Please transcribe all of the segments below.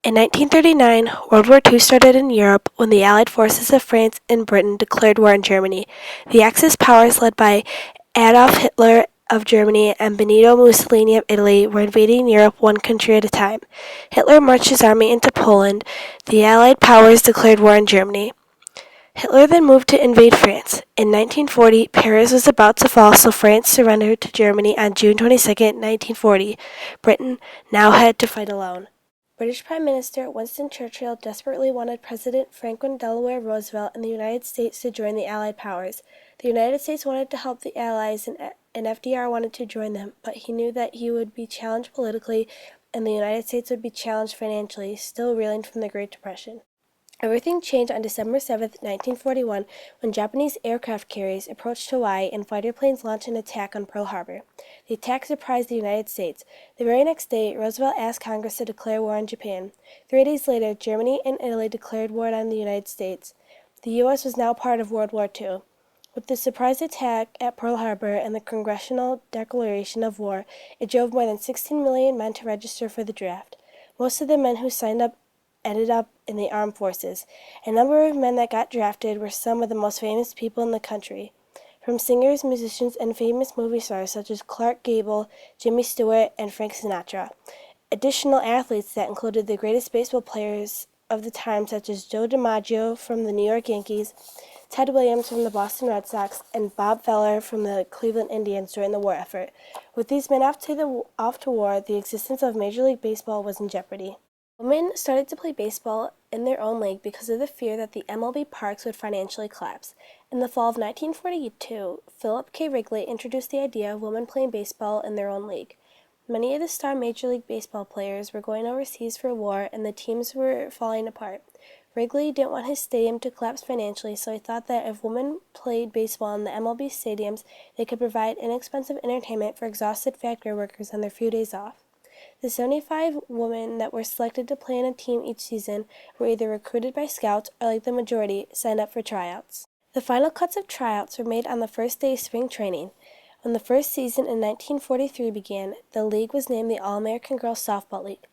In 1939, World War II started in Europe when the Allied forces of France and Britain declared war on Germany. The Axis powers led by Adolf Hitler of Germany and Benito Mussolini of Italy were invading Europe one country at a time. Hitler marched his army into Poland. The Allied powers declared war on Germany. Hitler then moved to invade France. In 1940, Paris was about to fall, so France surrendered to Germany on June 22, 1940. Britain now had to fight alone. British Prime Minister Winston Churchill desperately wanted President Franklin Delaware Roosevelt and the United States to join the Allied powers. The United States wanted to help the Allies, and FDR wanted to join them, but he knew that he would be challenged politically and the United States would be challenged financially, still reeling from the Great Depression. Everything changed on December 7, 1941, when Japanese aircraft carriers approached Hawaii and fighter planes launched an attack on Pearl Harbor. The attack surprised the United States. The very next day, Roosevelt asked Congress to declare war on Japan. 3 days later, Germany and Italy declared war on the United States. The U.S. was now part of World War II. With the surprise attack at Pearl Harbor and the congressional declaration of war, it drove more than 16 million men to register for the draft. Most of the men who signed up ended up in the armed forces. A number of men that got drafted were some of the most famous people in the country, from singers, musicians, and famous movie stars such as Clark Gable, Jimmy Stewart, and Frank Sinatra. Additional athletes that included the greatest baseball players of the time such as Joe DiMaggio from the New York Yankees, Ted Williams from the Boston Red Sox, and Bob Feller from the Cleveland Indians during the war effort. With these men off to war, the existence of Major League Baseball was in jeopardy. Women started to play baseball in their own league because of the fear that the MLB parks would financially collapse. In the fall of 1942, Philip K. Wrigley introduced the idea of women playing baseball in their own league. Many of the star Major League Baseball players were going overseas for war and the teams were falling apart. Wrigley didn't want his stadium to collapse financially, so he thought that if women played baseball in the MLB stadiums, they could provide inexpensive entertainment for exhausted factory workers on their few days off. The 75 women that were selected to play in a team each season were either recruited by scouts or, like the majority, signed up for tryouts. The final cuts of tryouts were made on the first day of spring training. When the first season in 1943 began, the league was named the All-American Girls Softball League.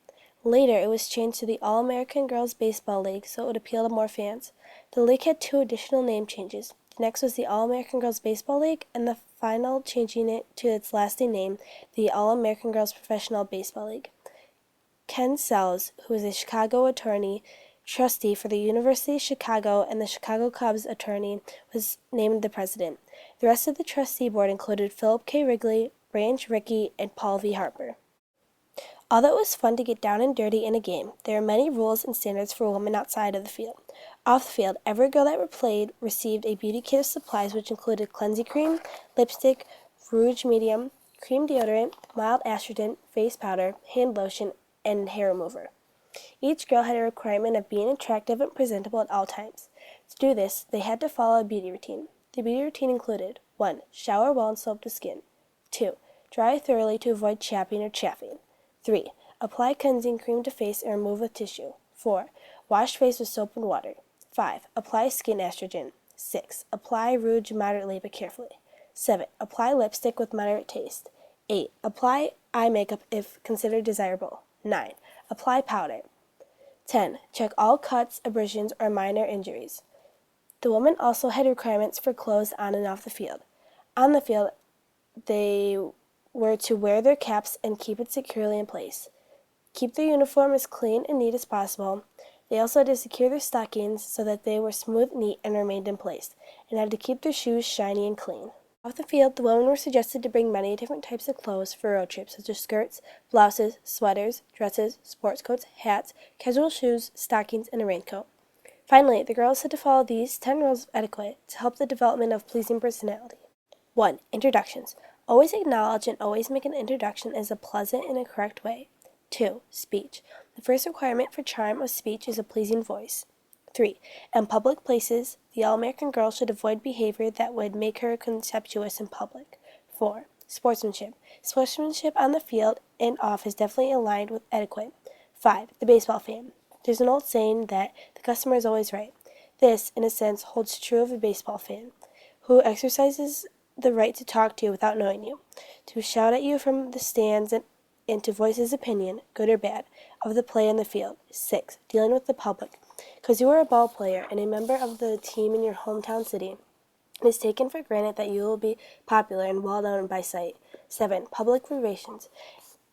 Later, it was changed to the All-American Girls Baseball League so it would appeal to more fans. The league had 2 additional name changes. The next was the All-American Girls Baseball League, and the final changing it to its lasting name, the All-American Girls Professional Baseball League. Ken Sells, who was a Chicago attorney, trustee for the University of Chicago and the Chicago Cubs attorney, was named the president. The rest of the trustee board included Philip K. Wrigley, Branch Rickey, and Paul V. Harper. Although it was fun to get down and dirty in a game, there are many rules and standards for women outside of the field. Off the field, every girl that played received a beauty kit of supplies which included cleansing cream, lipstick, rouge medium, cream deodorant, mild astringent, face powder, hand lotion, and hair remover. Each girl had a requirement of being attractive and presentable at all times. To do this, they had to follow a beauty routine. The beauty routine included 1. Shower well and soap the skin. 2. Dry thoroughly to avoid chapping or chafing. 3. Apply cleansing cream to face and remove with tissue. 4. Wash face with soap and water. 5. Apply skin estrogen. 6. Apply rouge moderately but carefully. 7. Apply lipstick with moderate taste. 8. Apply eye makeup if considered desirable. 9. Apply powder. 10. Check all cuts, abrasions, or minor injuries. The women also had requirements for clothes on and off the field. On the field, they were to wear their caps and keep it securely in place. Keep their uniform as clean and neat as possible. They also had to secure their stockings so that they were smooth, neat, and remained in place, and had to keep their shoes shiny and clean. Off the field, the women were suggested to bring many different types of clothes for road trips, such as skirts, blouses, sweaters, dresses, sports coats, hats, casual shoes, stockings, and a raincoat. Finally, the girls had to follow these 10 rules of etiquette to help the development of pleasing personality. 1. Introductions. Always acknowledge and always make an introduction in a pleasant and a correct way. 2. Speech. The first requirement for charm of speech is a pleasing voice. 3. In public places, the All-American girl should avoid behavior that would make her contemptuous in public. 4. Sportsmanship. Sportsmanship on the field and off is definitely aligned with etiquette. 5. The baseball fan. There's an old saying that the customer is always right. This, in a sense, holds true of a baseball fan, who exercises the right to talk to you without knowing you, to shout at you from the stands and to voice his opinion, good or bad, of the play on the field. 6. Dealing with the public. Because you are a ball player and a member of the team in your hometown city, it is taken for granted that you will be popular and well known by sight. 7. Public relations.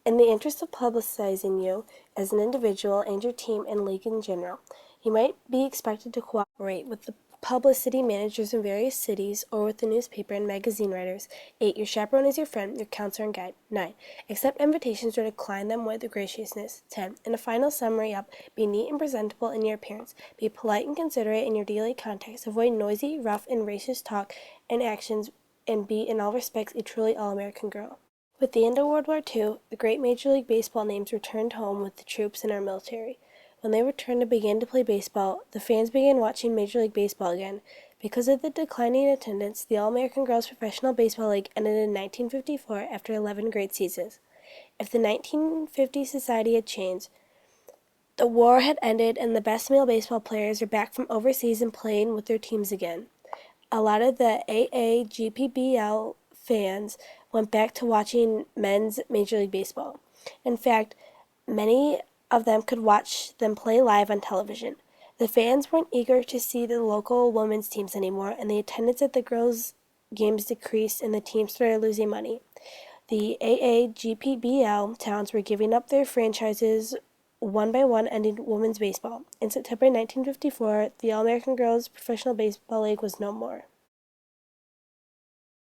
In the interest of publicizing you as an individual and your team and league in general, you might be expected to cooperate with the publicity managers in various cities or with the newspaper and magazine writers. 8. Your chaperone is your friend, your counselor and guide. 9. Accept invitations or decline them with graciousness. 10. In a final summary up, be neat and presentable in your appearance. Be polite and considerate in your daily contacts. Avoid noisy, rough, and racist talk and actions, and be in all respects a truly all-American girl. With the end of World War II, the great Major League Baseball names returned home with the troops in our military. When they returned to begin to play baseball, the fans began watching Major League Baseball again. Because of the declining attendance, the All-American Girls Professional Baseball League ended in 1954 after 11 great seasons. If the 1950 society had changed, the war had ended and the best male baseball players are back from overseas and playing with their teams again. A lot of the AAGPBL fans went back to watching men's Major League Baseball. In fact, many of them could watch them play live on television. The fans weren't eager to see the local women's teams anymore, and the attendance at the girls' games decreased and the teams started losing money. The AAGPBL towns were giving up their franchises one by one, ending women's baseball. In September 1954, the All-American Girls Professional Baseball League was no more.